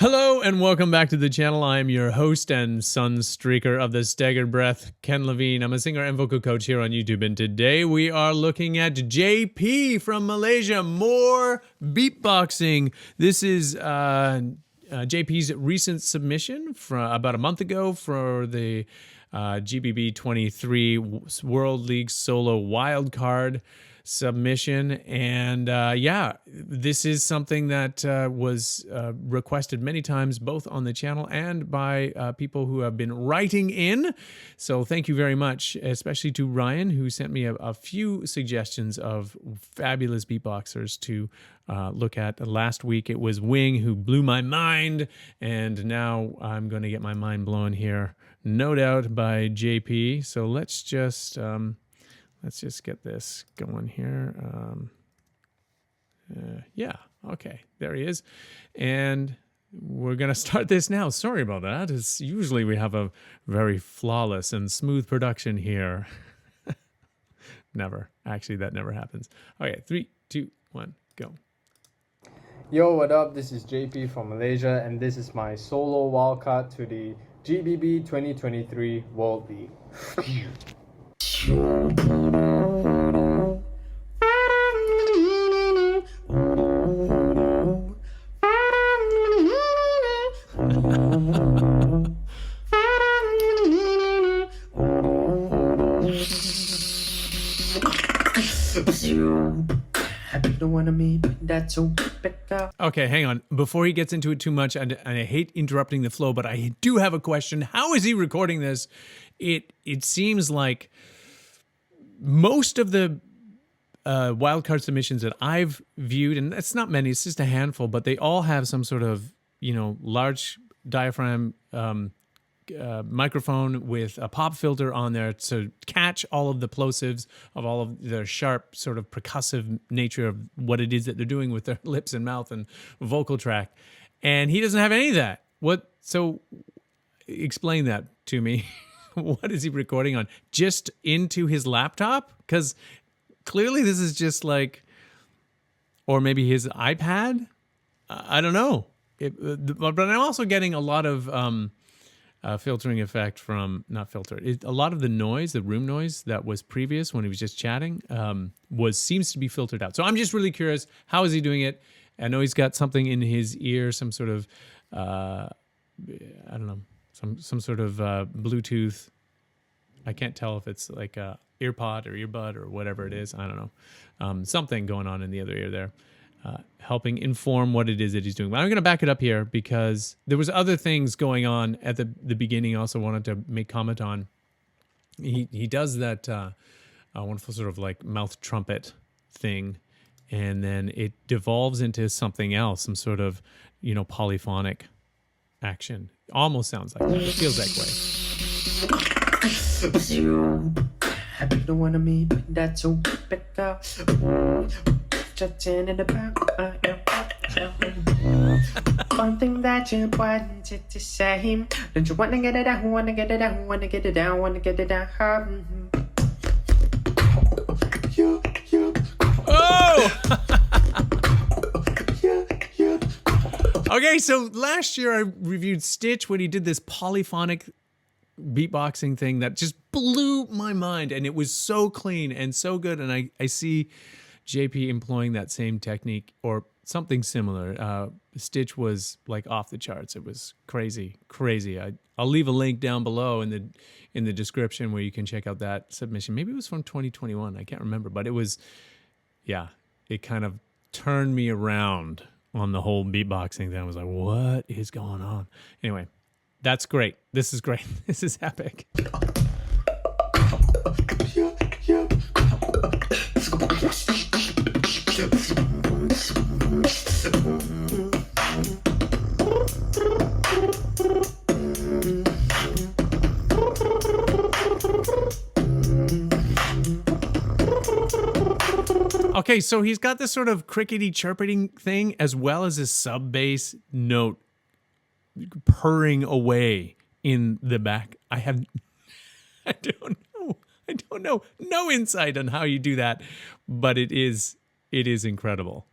Hello and welcome back to the channel. I am your host and sun streaker of the Staggered Breath, Ken Levine. I'm a singer and vocal coach here on YouTube, and today we are looking at JP from Malaysia. More beatboxing. This is JP's recent submission from about a month ago for the GBB 23 World League Solo Wildcard submission, and yeah, this is something that was requested many times both on the channel and by people who have been writing in. So thank you very much, especially to Ryan, who sent me a few suggestions of fabulous beatboxers to look at. Last week it was Wing, who blew my mind, and now I'm going to get my mind blown here, no doubt, by JP. So let's just get this going here. Yeah, okay, there he is. And we're going to start this now. Sorry about that. Usually we have a very flawless and smooth production here. Never. Actually, that never happens. Okay, 3, 2, 1, go. Yo, what up? This is JP from Malaysia, and this is my solo wildcard to the GBB 2023 World League. Okay, hang on. Before he gets into it too much, and I hate interrupting the flow, but I do have a question. How is he recording this? It seems like most of the wildcard submissions that I've viewed, and that's not many, it's just a handful, but they all have some sort of, large diaphragm microphone with a pop filter on there to catch all of the plosives of all of the sharp sort of percussive nature of what it is that they're doing with their lips and mouth and vocal track. And he doesn't have any of that. So explain that to me. What is he recording on? Just into his laptop? Because clearly this is just like, or maybe his iPad? I don't know. But I'm also getting a lot of filtering effect from, not filter, a lot of the noise, the room noise that was previous when he was just chatting seems to be filtered out. So I'm just really curious, how is he doing it? I know he's got something in his ear, some sort of, I don't know, some sort of Bluetooth. I can't tell if it's like a earpod or earbud or whatever it is. I don't know. Something going on in the other ear there, helping inform what it is that he's doing. But I'm going to back it up here because there was other things going on at the beginning. I also wanted to make comment on. He does that wonderful sort of like mouth trumpet thing, and then it devolves into something else, some sort of, polyphonic action. Almost sounds like that. It feels that way. I don't wanna meet that so better. One thing that you wanted to say. Don't you wanna get it down? Wanna get it down? Wanna get it down? Wanna get it down? Oh! Okay, so last year I reviewed Stitch when he did this polyphonic beatboxing thing that just blew my mind, and it was so clean and so good, and I see JP employing that same technique or something similar. Stitch was like off the charts. It was crazy. I'll leave a link down below in the description where you can check out that submission. Maybe it was from 2021. I can't remember, but it was, yeah, it kind of turned me around on the whole beatboxing thing. I was like, what is going on? Anyway, that's great. This is great. This is epic. Okay, so he's got this sort of crickety chirping thing as well as his sub bass note purring away in the back. I don't know. No insight on how you do that, but it is incredible.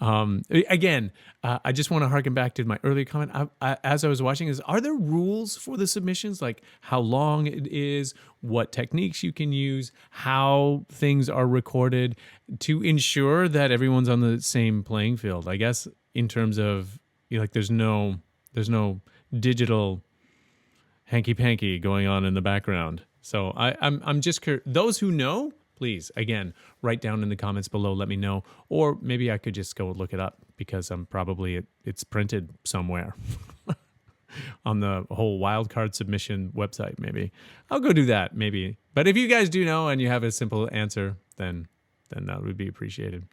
Again, I just want to harken back to my earlier comment. As I was watching, are there rules for the submissions, like how long it is, what techniques you can use, how things are recorded, to ensure that everyone's on the same playing field? I guess in terms of, like, there's no digital hanky panky going on in the background. So I'm just curious. Those who know, please, again, write down in the comments below, let me know. Or maybe I could just go look it up, because I'm probably, it's printed somewhere on the whole Wildcard submission website. Maybe I'll go do that, maybe. But if you guys do know and you have a simple answer, then that would be appreciated.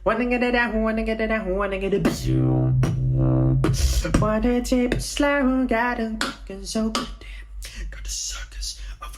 Wanna get it down, wanna get it down, wanna get it zoom. Wanna tip it slow, got a cooking so good. Got the suckers of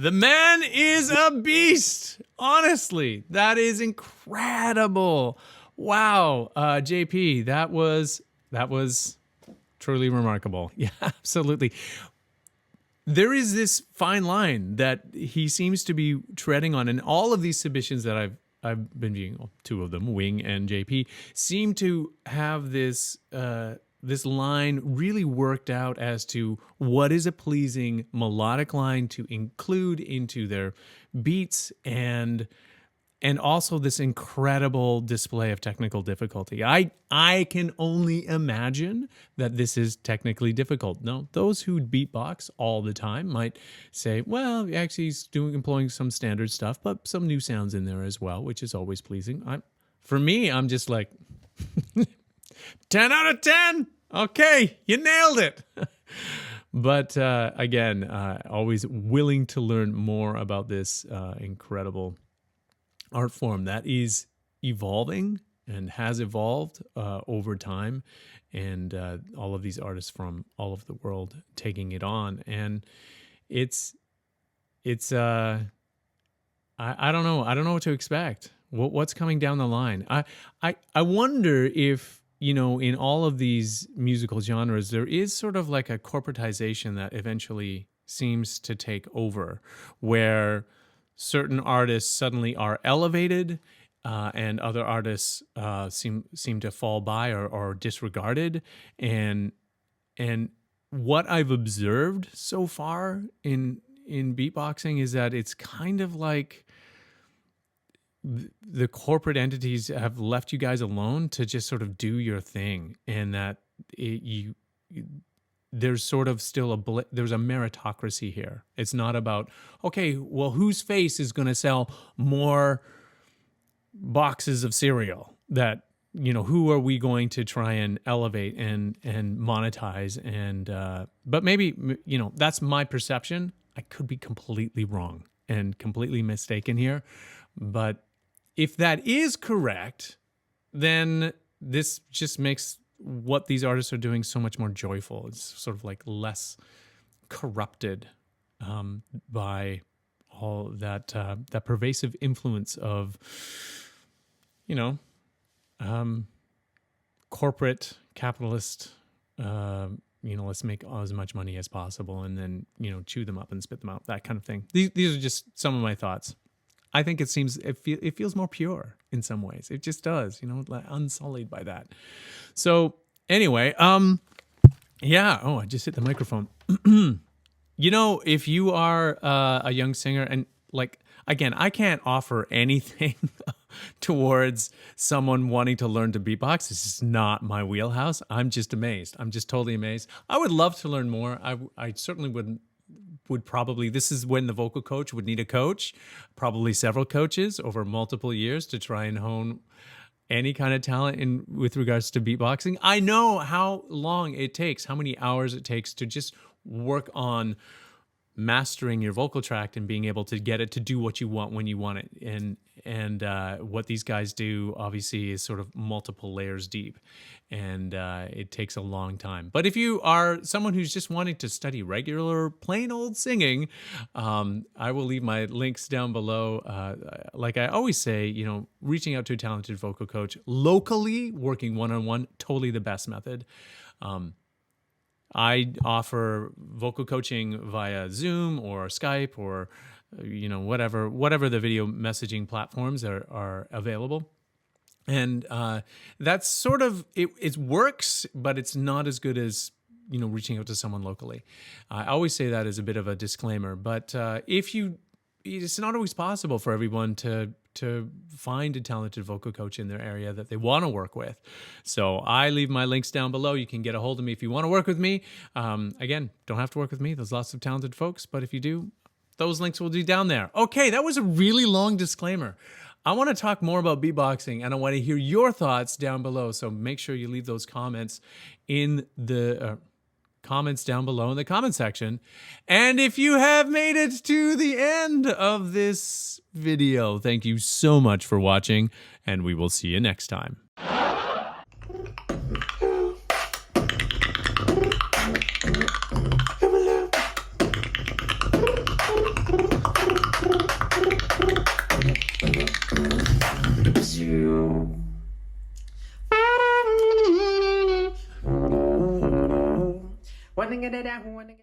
The man is a beast. Honestly, that is incredible. Wow, JP, that was truly remarkable. Yeah, absolutely. There is this fine line that he seems to be treading on, and all of these submissions that I've been viewing, two of them, Wing and JP, seem to have this this line really worked out as to what is a pleasing melodic line to include into their beats, and also this incredible display of technical difficulty. I can only imagine that this is technically difficult. Now, those who beatbox all the time might say, well, actually he's employing some standard stuff, but some new sounds in there as well, which is always pleasing. For me, I'm just like 10 out of 10. Okay, you nailed it. But again, always willing to learn more about this incredible art form that is evolving and has evolved over time, and all of these artists from all over the world taking it on. And it's I don't know what to expect. What's coming down the line? I wonder if, in all of these musical genres, there is sort of like a corporatization that eventually seems to take over, where certain artists suddenly are elevated, and other artists seem to fall by or disregarded. And what I've observed so far in beatboxing is that it's kind of like the corporate entities have left you guys alone to just sort of do your thing, and that there's sort of still there's a meritocracy here. It's not about, okay, well, whose face is going to sell more boxes of cereal? That, who are we going to try and elevate and monetize? And but maybe, that's my perception. I could be completely wrong and completely mistaken here, but if that is correct, then this just makes what these artists are doing so much more joyful. It's sort of like less corrupted by all that pervasive influence of, corporate capitalist. Let's make as much money as possible, and then chew them up and spit them out. That kind of thing. These are just some of my thoughts. I think it feels more pure in some ways. It just does, unsullied by that. So anyway, yeah. Oh, I just hit the microphone. If you are a young singer, and like, again, I can't offer anything towards someone wanting to learn to beatbox. This is not my wheelhouse. I'm just amazed. I'm just totally amazed. I would love to learn more. I certainly would probably, this is when the vocal coach would need a coach, probably several coaches over multiple years to try and hone any kind of talent in with regards to beatboxing. I know how long it takes, how many hours it takes to just work on mastering your vocal tract and being able to get it to do what you want when you want it. And what these guys do obviously is sort of multiple layers deep, and it takes a long time. But if you are someone who's just wanting to study regular plain old singing, I will leave my links down below. Like I always say, you know, reaching out to a talented vocal coach locally, working one-on-one, totally the best method. I offer vocal coaching via Zoom or Skype or, you know, whatever the video messaging platforms are available. And that's sort of, it works, but it's not as good as, you know, reaching out to someone locally. I always say that as a bit of a disclaimer, but it's not always possible for everyone to find a talented vocal coach in their area that they want to work with. So I leave my links down below. You can get a hold of me if you want to work with me. Again, don't have to work with me. There's lots of talented folks, but if you do, those links will be down there. Okay, that was a really long disclaimer. I want to talk more about beatboxing, and I want to hear your thoughts down below. So make sure you leave those comments in the comments down below in the comment section. And if you have made it to the end of this video, thank you so much for watching, and we will see you next time.